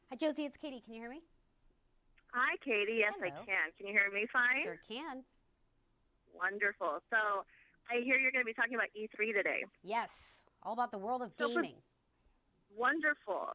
Hi, Josie. It's Katie. Can you hear me? Hi, Katie. Yes, I Hello. can. Can you hear me fine? Sure can. Wonderful. So, I hear you're going to be talking about E3 today. Yes. All about the world of So, for gaming. wonderful.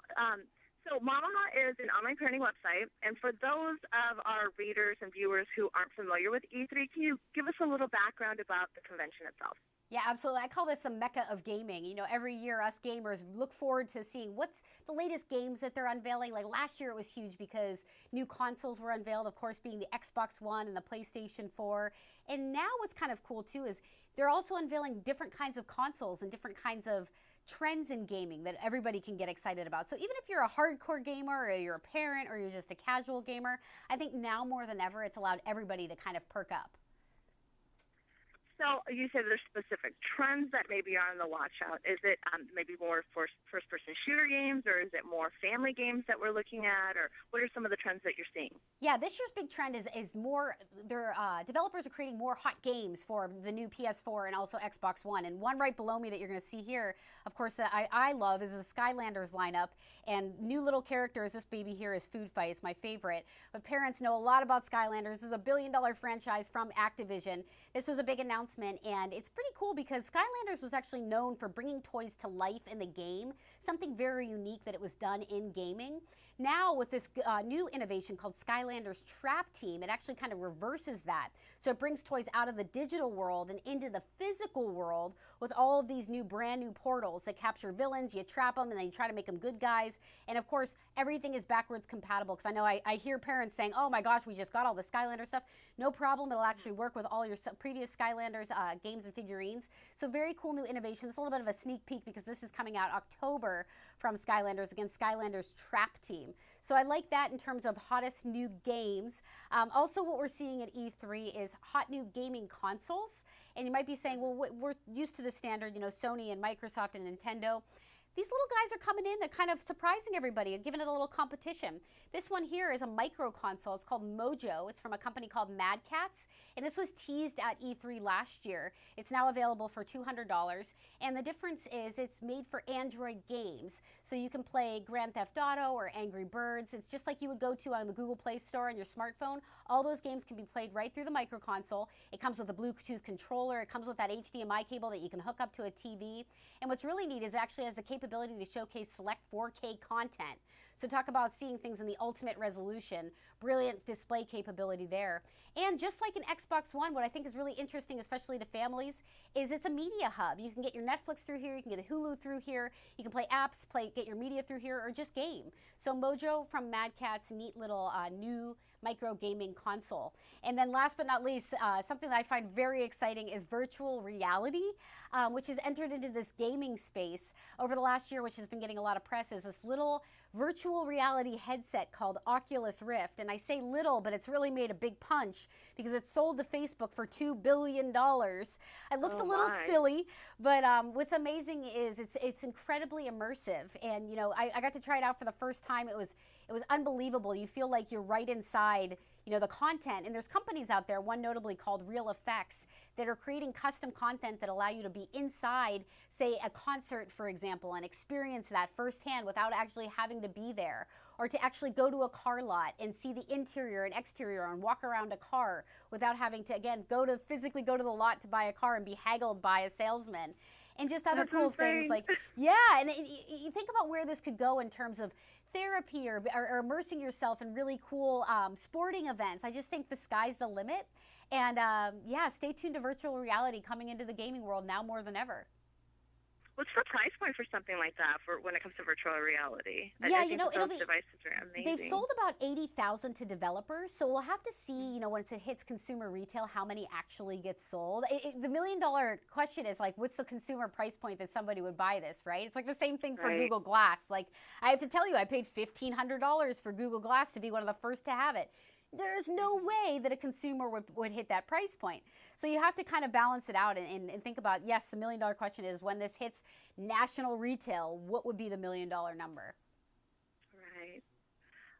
So, Momaha is an online parenting website, and for those of our readers and viewers who aren't familiar with E3, can you give us a little background about the convention itself? Yeah, absolutely. I call this the mecca of gaming. Every year us gamers look forward to seeing what's the latest games that they're unveiling. Like last year it was huge because new consoles were unveiled, of course, being the Xbox One and the PlayStation 4. And now what's kind of cool too is they're also unveiling different kinds of consoles and different kinds of trends in gaming that everybody can get excited about. So even if you're a hardcore gamer or you're a parent or you're just a casual gamer, I think now more than ever it's allowed everybody to kind of perk up. So you said there's specific trends that maybe are on the watch out. Is it maybe more first-person shooter games, or is it more family games that we're looking at, or what are some of the trends that you're seeing? Yeah, this year's big trend is more. Their developers are creating more hot games for the new PS4 and also Xbox One. And one right below me that you're going to see here, of course, that I love is the Skylanders lineup. And new little characters. This baby here is Food Fight. It's my favorite. But parents know a lot about Skylanders. This is a billion-dollar franchise from Activision. This was a big announcement, and it's pretty cool because Skylanders was actually known for bringing toys to life in the game. Something very unique that it was done in gaming. Now with this new innovation called Skylanders Trap Team, it actually kind of reverses that. So it brings toys out of the digital world and into the physical world with all of these new brand new portals that capture villains. You trap them and then you try to make them good guys. And of course, everything is backwards compatible because I know I hear parents saying, oh my gosh, we just got all the Skylander stuff. No problem. It'll actually work with all your previous Skylanders games and figurines. So very cool new innovation. It's a little bit of a sneak peek because this is coming out October from Skylanders against Skylanders Trap Team. So I like that in terms of hottest new games. Also, what we're seeing at E3 is hot new gaming consoles. And you might be saying, well, we're used to the standard, Sony and Microsoft and Nintendo. These little guys are coming in. They're kind of surprising everybody and giving it a little competition. This one here is a micro console. It's called Mojo. It's from a company called Mad Catz. And this was teased at E3 last year. It's now available for $200. And the difference is it's made for Android games. So you can play Grand Theft Auto or Angry Birds. It's just like you would go to on the Google Play Store on your smartphone. All those games can be played right through the micro console. It comes with a Bluetooth controller. It comes with that HDMI cable that you can hook up to a TV. And what's really neat is it actually has the capability to showcase select 4K content. So talk about seeing things in the ultimate resolution. Brilliant display capability there. And just like an Xbox One, what I think is really interesting, especially to families, is it's a media hub. You can get your Netflix through here, you can get a Hulu through here, you can play apps, get your media through here, or just game. So Mojo from Mad Catz, neat little new micro gaming console. And then last but not least, something that I find very exciting is virtual reality, which has entered into this gaming space over the last year, which has been getting a lot of press, is this little virtual reality headset called Oculus Rift. And I say little, but it's really made a big punch because it's sold to Facebook for $2 billion. It looks Oh, a little my. silly, but what's amazing is it's incredibly immersive. And, I got to try it out for the first time. It was unbelievable. You feel like you're right inside, the content. And there's companies out there, one notably called Real Effects, that are creating custom content that allow you to be inside, say, a concert, for example, and experience that firsthand without actually having to be there, or to actually go to a car lot and see the interior and exterior and walk around a car without having to, again, physically go to the lot to buy a car and be haggled by a salesman. And just other That's cool things insane. like, yeah, and you think about where this could go in terms of therapy or immersing yourself in really cool sporting events. I just think the sky's the limit. And yeah, stay tuned to virtual reality coming into the gaming world now more than ever. What's the price point for something like that for when it comes to virtual reality? Yeah, I think that it'll those be. devices are They've amazing. sold about 80,000 to developers, so we'll have to see, once it hits consumer retail, how many actually get sold. The $1 million question is like, what's the consumer price point that somebody would buy this, right? It's like the same thing for Right. Google Glass. Like, I have to tell you, I paid $1,500 for Google Glass to be one of the first to have it. There's no way that a consumer would hit that price point. So you have to kind of balance it out and think about, yes, the $1 million question is when this hits national retail, what would be the $1 million number? Right.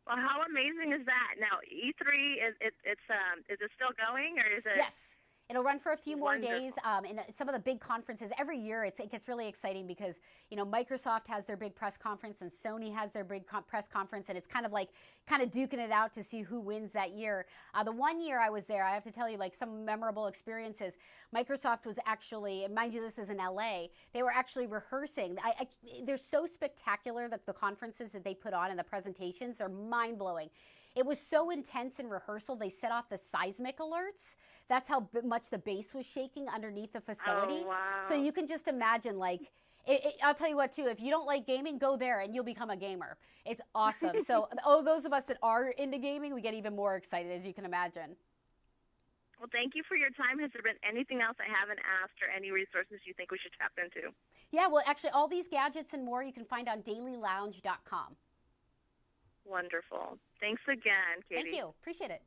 Well, how amazing is that? Now, E3 is it still going or is it? Yes. It'll run for a few more Wonderful. days. And some of the big conferences every year, it gets really exciting because Microsoft has their big press conference and Sony has their big press conference, and it's kind of duking it out to see who wins that year. The one year I was there, I have to tell you, like, some memorable experiences. Microsoft was actually, and mind you, this is in LA. They were actually rehearsing. They're so spectacular, the conferences that they put on and the presentations. They're mind blowing. It was so intense in rehearsal, they set off the seismic alerts. That's how much the base was shaking underneath the facility. Oh, wow. So you can just imagine, like, I'll tell you what, too, if you don't like gaming, go there and you'll become a gamer. It's awesome. So, those of us that are into gaming, we get even more excited, as you can imagine. Well, thank you for your time. Has there been anything else I haven't asked or any resources you think we should tap into? Yeah, well, actually, all these gadgets and more you can find on dailylounge.com. Wonderful. Thanks again, Katie. Thank you. Appreciate it.